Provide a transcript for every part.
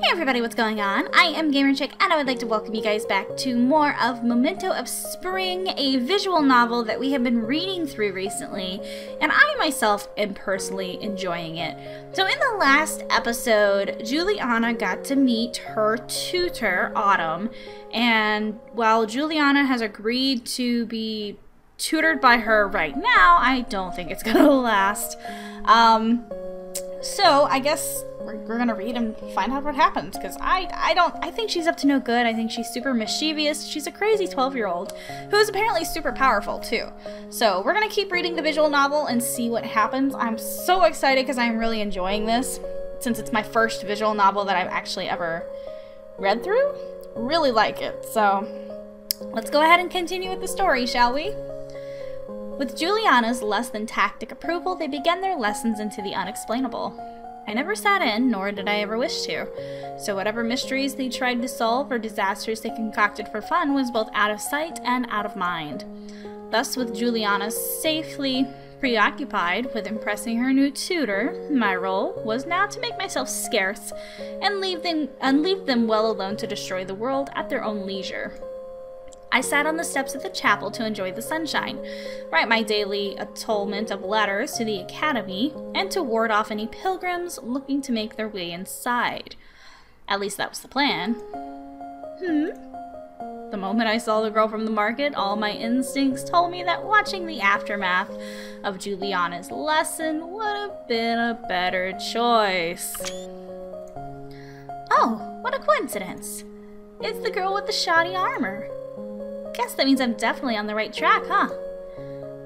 Hey everybody, what's going on? I am GamerChick and I would like to welcome you guys back to more of Memento of Spring, a visual novel that we have been reading through recently, and I myself am personally enjoying it. So in the last episode, Juliane got to meet her tutor, Autumn, and while Juliane has agreed to be tutored by her right now, I don't think it's gonna last. So I guess we're gonna read and find out what happens, because I think she's up to no good. I think she's super mischievous. She's a crazy 12-year-old who is apparently super powerful too. So we're gonna keep reading the visual novel and see what happens. I'm so excited because I'm really enjoying this, since it's my first visual novel that I've actually ever read through. Really like it. So let's go ahead and continue with the story, shall we? With Juliana's less than tactic approval, they began their lessons into the unexplainable. I never sat in, nor did I ever wish to, so whatever mysteries they tried to solve or disasters they concocted for fun was both out of sight and out of mind. Thus, with Juliana safely preoccupied with impressing her new tutor, my role was now to make myself scarce and leave them well alone to destroy the world at their own leisure. I sat on the steps of the chapel to enjoy the sunshine, write my daily atonement of letters to the academy, and to ward off any pilgrims looking to make their way inside. At least that was the plan. The moment I saw the girl from the market, all my instincts told me that watching the aftermath of Juliana's lesson would have been a better choice. Oh, what a coincidence! It's the girl with the shoddy armor. Guess that means I'm definitely on the right track, huh?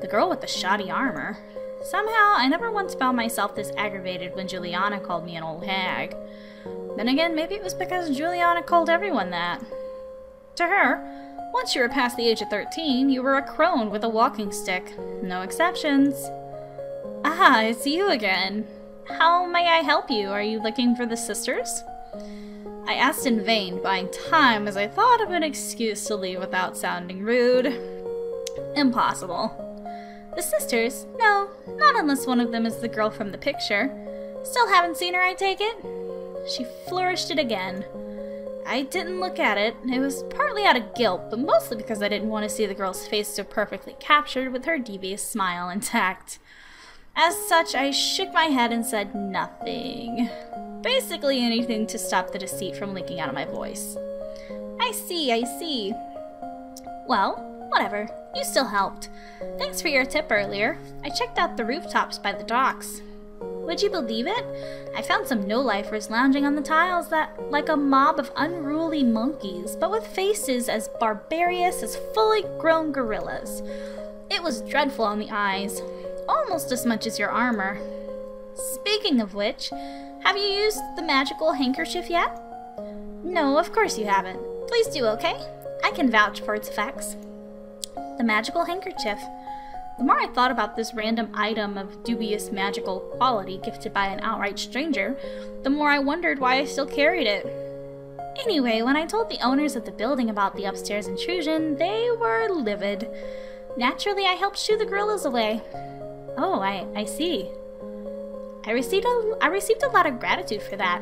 The girl with the shoddy armor. Somehow, I never once found myself this aggravated when Juliana called me an old hag. Then again, maybe it was because Juliana called everyone that. To her, once you were past the age of 13, you were a crone with a walking stick. No exceptions. Ah, it's you again. How may I help you? Are you looking for the sisters? I asked in vain, buying time as I thought of an excuse to leave without sounding rude. Impossible. The sisters? No, not unless one of them is the girl from the picture. Still haven't seen her, I take it? She flourished it again. I didn't look at it. It was partly out of guilt, but mostly because I didn't want to see the girl's face so perfectly captured with her devious smile intact. As such, I shook my head and said nothing. Basically anything to stop the deceit from leaking out of my voice. I see. Well, whatever. You still helped. Thanks for your tip earlier. I checked out the rooftops by the docks. Would you believe it? I found some no-lifers lounging on the tiles that like a mob of unruly monkeys, but with faces as barbarous as fully grown gorillas. It was dreadful on the eyes, almost as much as your armor. Speaking of which, have you used the magical handkerchief yet? No, of course you haven't. Please do, okay? I can vouch for its effects. The magical handkerchief. The more I thought about this random item of dubious magical quality gifted by an outright stranger, the more I wondered why I still carried it. Anyway, when I told the owners of the building about the upstairs intrusion, they were livid. Naturally, I helped shoo the gorillas away. Oh, I see. I received a lot of gratitude for that.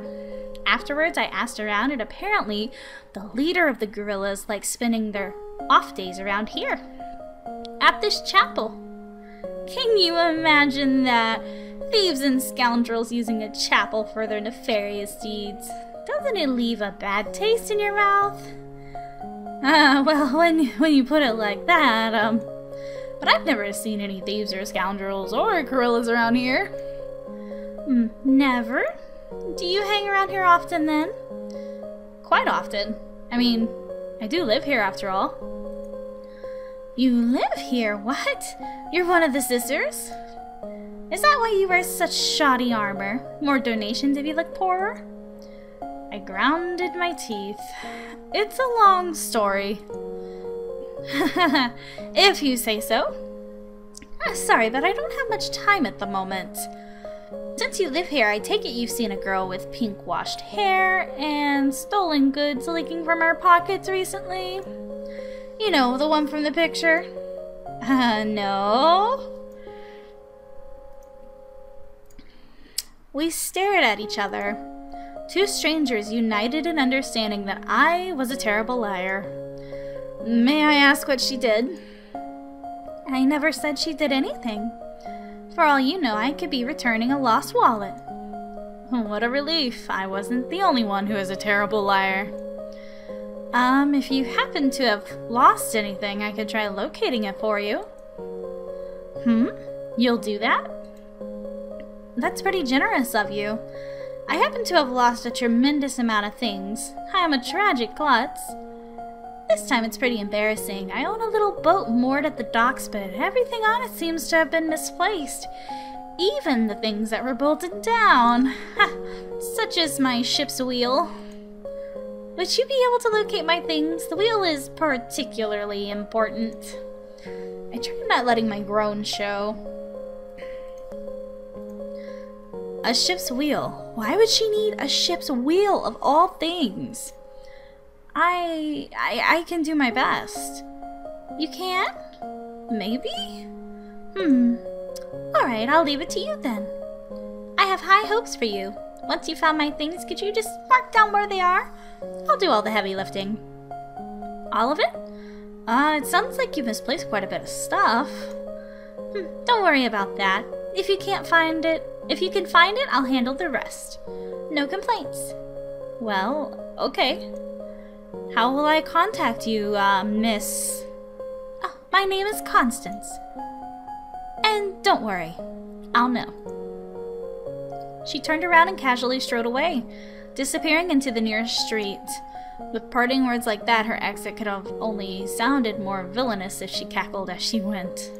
Afterwards, I asked around, and apparently, the leader of the gorillas likes spending their off days around here. At this chapel. Can you imagine that? Thieves and scoundrels using a chapel for their nefarious deeds. Doesn't it leave a bad taste in your mouth? Well, when you put it like that, but I've never seen any thieves or scoundrels or gorillas around here. Never? Do you hang around here often then? Quite often. I mean, I do live here after all. You live here? What? You're one of the sisters? Is that why you wear such shoddy armor? More donations if you look poorer? I grounded my teeth. It's a long story. If you say so. Sorry, but I don't have much time at the moment. Since you live here, I take it you've seen a girl with pink-washed hair and stolen goods leaking from her pockets recently. You know, the one from the picture. No? We stared at each other. Two strangers united in understanding that I was a terrible liar. May I ask what she did? I never said she did anything. For all you know, I could be returning a lost wallet. What a relief. I wasn't the only one who is a terrible liar. If you happen to have lost anything, I could try locating it for you. You'll do that? That's pretty generous of you. I happen to have lost a tremendous amount of things. I am a tragic klutz. This time it's pretty embarrassing. I own a little boat moored at the docks, but everything on it seems to have been misplaced. Even the things that were bolted down. Such as my ship's wheel. Would you be able to locate my things? The wheel is particularly important. I tried not letting my groan show. A ship's wheel. Why would she need a ship's wheel of all things? I can do my best. You can? Maybe? Alright, I'll leave it to you then. I have high hopes for you. Once you found my things, could you just mark down where they are? I'll do all the heavy lifting. All of it? It sounds like you misplaced quite a bit of stuff. Don't worry about that. If you can find it, I'll handle the rest. No complaints. Well, okay. How will I contact you, Miss? Oh, my name is Constance. And don't worry, I'll know. She turned around and casually strode away, disappearing into the nearest street. With parting words like that, her exit could have only sounded more villainous if she cackled as she went.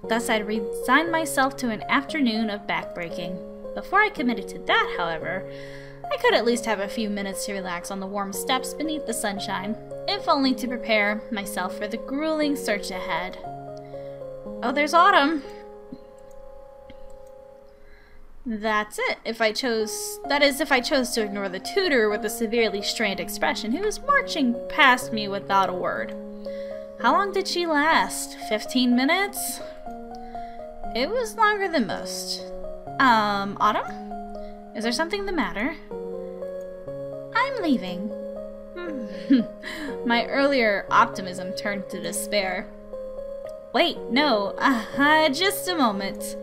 Thus I'd resigned myself to an afternoon of backbreaking. Before I committed to that, however, I could at least have a few minutes to relax on the warm steps beneath the sunshine, if only to prepare myself for the grueling search ahead. Oh, there's Autumn. That's it. If I chose to ignore the tutor with a severely strained expression who was marching past me without a word. How long did she last? 15 minutes? It was longer than most. Autumn? Is there something the matter? I'm leaving. My earlier optimism turned to despair. Wait, no, just a moment.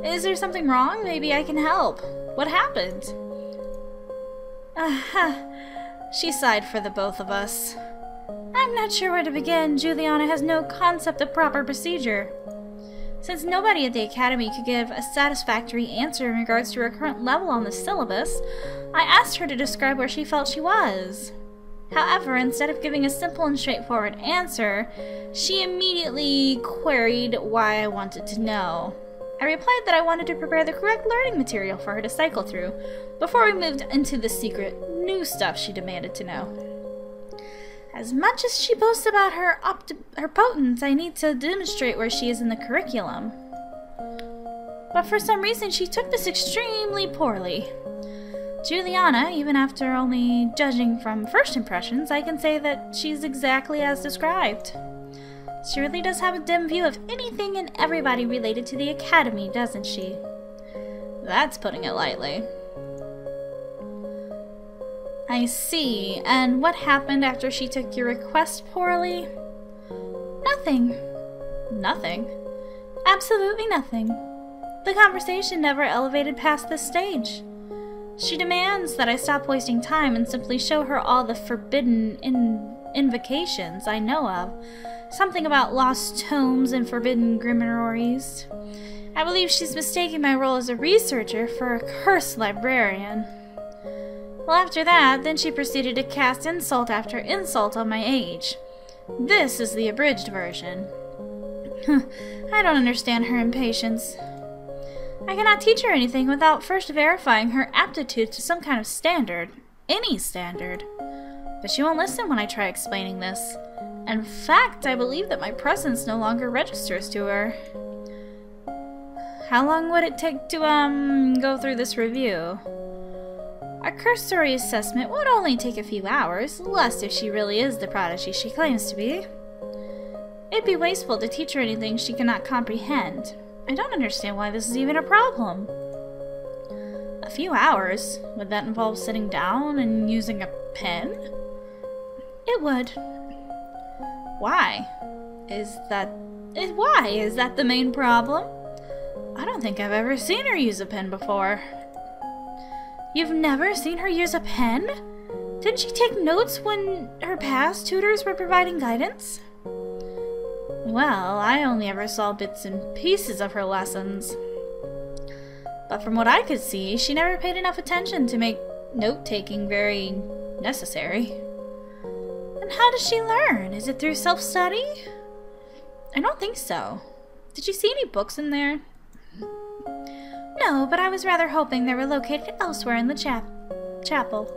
Is there something wrong? Maybe I can help. What happened? She sighed for the both of us. I'm not sure where to begin. Juliane has no concept of proper procedure. Since nobody at the Academy could give a satisfactory answer in regards to her current level on the syllabus, I asked her to describe where she felt she was. However, instead of giving a simple and straightforward answer, she immediately queried why I wanted to know. I replied that I wanted to prepare the correct learning material for her to cycle through, before we moved into the secret, new stuff she demanded to know. As much as she boasts about her potence, I need to demonstrate where she is in the curriculum. But for some reason, she took this extremely poorly. Juliane, even after only judging from first impressions, I can say that she's exactly as described. She really does have a dim view of anything and everybody related to the Academy, doesn't she? That's putting it lightly. I see. And what happened after she took your request poorly? Nothing. Nothing? Absolutely nothing. The conversation never elevated past this stage. She demands that I stop wasting time and simply show her all the forbidden invocations I know of. Something about lost tomes and forbidden grimoires. I believe she's mistaking my role as a researcher for a cursed librarian. Well, after that, then she proceeded to cast insult after insult on my age. This is the abridged version. I don't understand her impatience. I cannot teach her anything without first verifying her aptitude to some kind of standard. Any standard. But she won't listen when I try explaining this. In fact, I believe that my presence no longer registers to her. How long would it take to, go through this review? A cursory assessment would only take a few hours, less if she really is the prodigy she claims to be. It'd be wasteful to teach her anything she cannot comprehend. I don't understand why this is even a problem. A few hours. Would that involve sitting down and using a pen? It would. Why? Why? Is that the main problem? I don't think I've ever seen her use a pen before. You've never seen her use a pen? Didn't she take notes when her past tutors were providing guidance? Well, I only ever saw bits and pieces of her lessons. But from what I could see, she never paid enough attention to make note-taking very necessary. And how does she learn? Is it through self-study? I don't think so. Did you see any books in there? No, but I was rather hoping they were located elsewhere in the chapel.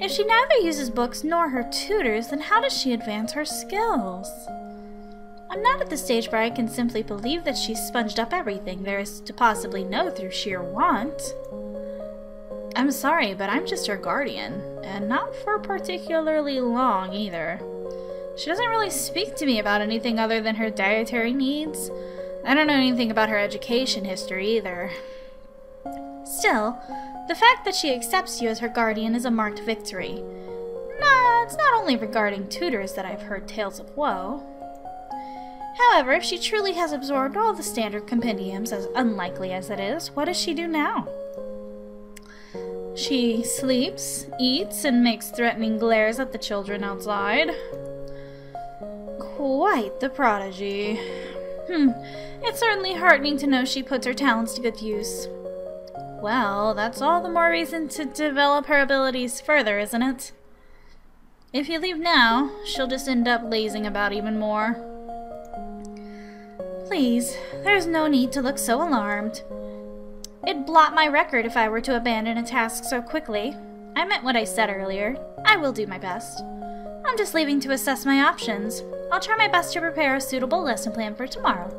If she neither uses books nor her tutors, then how does she advance her skills? I'm not at the stage where I can simply believe that she's sponged up everything there is to possibly know through sheer want. I'm sorry, but I'm just her guardian, and not for particularly long either. She doesn't really speak to me about anything other than her dietary needs. I don't know anything about her education history either. Still, the fact that she accepts you as her guardian is a marked victory. Nah, it's not only regarding tutors that I've heard tales of woe. However, if she truly has absorbed all the standard compendiums, as unlikely as it is, what does she do now? She sleeps, eats, and makes threatening glares at the children outside. Quite the prodigy. It's certainly heartening to know she puts her talents to good use. Well, that's all the more reason to develop her abilities further, isn't it? If you leave now, she'll just end up lazing about even more. Please, there's no need to look so alarmed. It'd blot my record if I were to abandon a task so quickly. I meant what I said earlier. I will do my best. I'm just leaving to assess my options. I'll try my best to prepare a suitable lesson plan for tomorrow.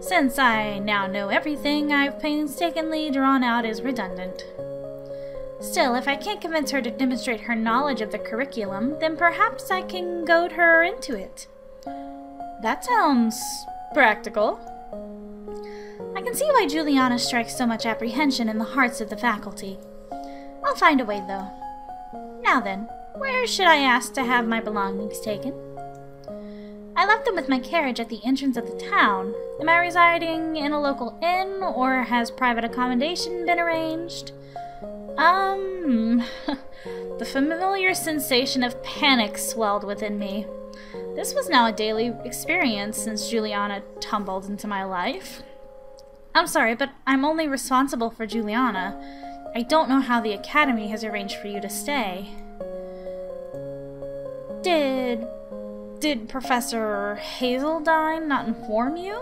Since I now know everything I've painstakingly drawn out is redundant. Still, if I can't convince her to demonstrate her knowledge of the curriculum, then perhaps I can goad her into it. That sounds practical. I can see why Juliane strikes so much apprehension in the hearts of the faculty. I'll find a way, though. Now then, where should I ask to have my belongings taken? I left them with my carriage at the entrance of the town. Am I residing in a local inn, or has private accommodation been arranged? The familiar sensation of panic swelled within me. This was now a daily experience since Juliane tumbled into my life. I'm sorry, but I'm only responsible for Juliane. I don't know how the academy has arranged for you to stay. Did Professor Hazeldine not inform you?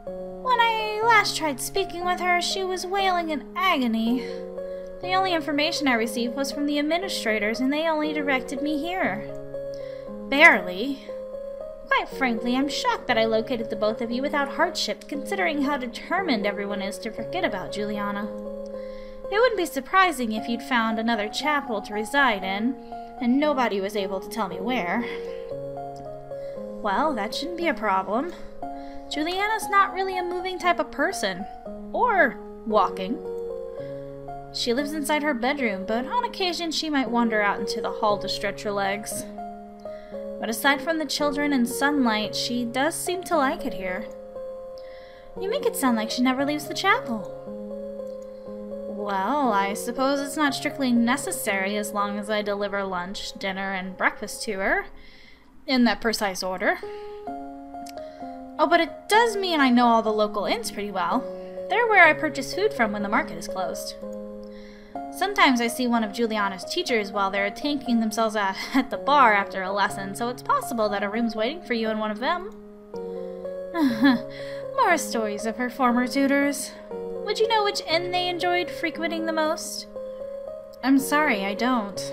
When I last tried speaking with her, she was wailing in agony. The only information I received was from the administrators, and they only directed me here. Barely. Quite frankly, I'm shocked that I located the both of you without hardship, considering how determined everyone is to forget about Juliane. It wouldn't be surprising if you'd found another chapel to reside in, and nobody was able to tell me where. Well, that shouldn't be a problem. Juliana's not really a moving type of person. Or walking. She lives inside her bedroom, but on occasion she might wander out into the hall to stretch her legs. But aside from the children and sunlight, she does seem to like it here. You make it sound like she never leaves the chapel. Well, I suppose it's not strictly necessary as long as I deliver lunch, dinner, and breakfast to her, in that precise order. Oh, but it does mean I know all the local inns pretty well. They're where I purchase food from when the market is closed. Sometimes I see one of Juliane's teachers while they're tanking themselves at the bar after a lesson, so it's possible that a room's waiting for you in one of them. More stories of her former tutors. Would you know which inn they enjoyed frequenting the most? I'm sorry, I don't.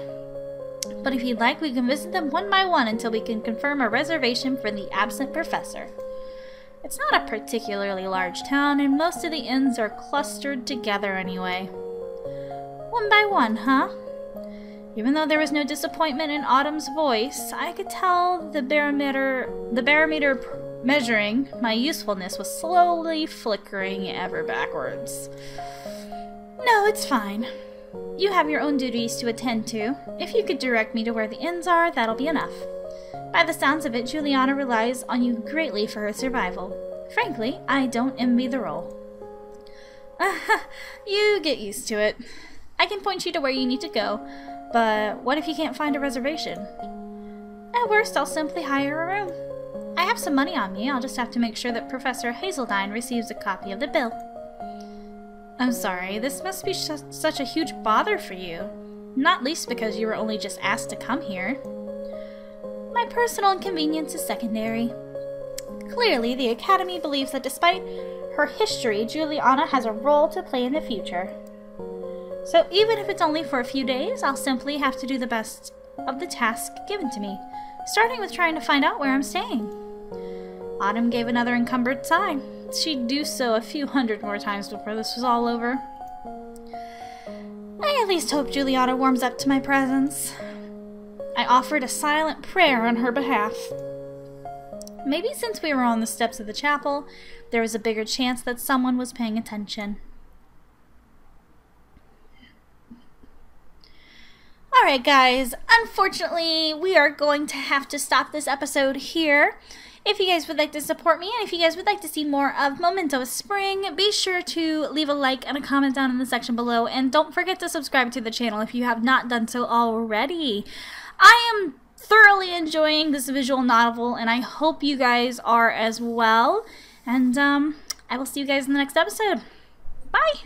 But if you'd like, we can visit them one by one until we can confirm a reservation for the absent professor. It's not a particularly large town, and most of the inns are clustered together anyway. One by one, huh? Even though there was no disappointment in Autumn's voice, I could tell the barometer measuring my usefulness was slowly flickering ever backwards. No, it's fine. You have your own duties to attend to. If you could direct me to where the inns are, that'll be enough. By the sounds of it, Juliana relies on you greatly for her survival. Frankly, I don't envy the role. You get used to it. I can point you to where you need to go, but what if you can't find a reservation? At worst, I'll simply hire a room. I have some money on me. I'll just have to make sure that Professor Hazeldine receives a copy of the bill. I'm sorry, this must be such a huge bother for you. Not least because you were only just asked to come here. My personal inconvenience is secondary. Clearly, the Academy believes that despite her history, Juliana has a role to play in the future. So even if it's only for a few days, I'll simply have to do the best of the task given to me, starting with trying to find out where I'm staying. Autumn gave another encumbered sigh. She'd do so a few hundred more times before this was all over. I at least hope Juliana warms up to my presence. I offered a silent prayer on her behalf. Maybe since we were on the steps of the chapel, there was a bigger chance that someone was paying attention. Alright guys, unfortunately we are going to have to stop this episode here. If you guys would like to support me, and if you guys would like to see more of Memento Spring, be sure to leave a like and a comment down in the section below, and don't forget to subscribe to the channel if you have not done so already. I am thoroughly enjoying this visual novel, and I hope you guys are as well, and I will see you guys in the next episode. Bye!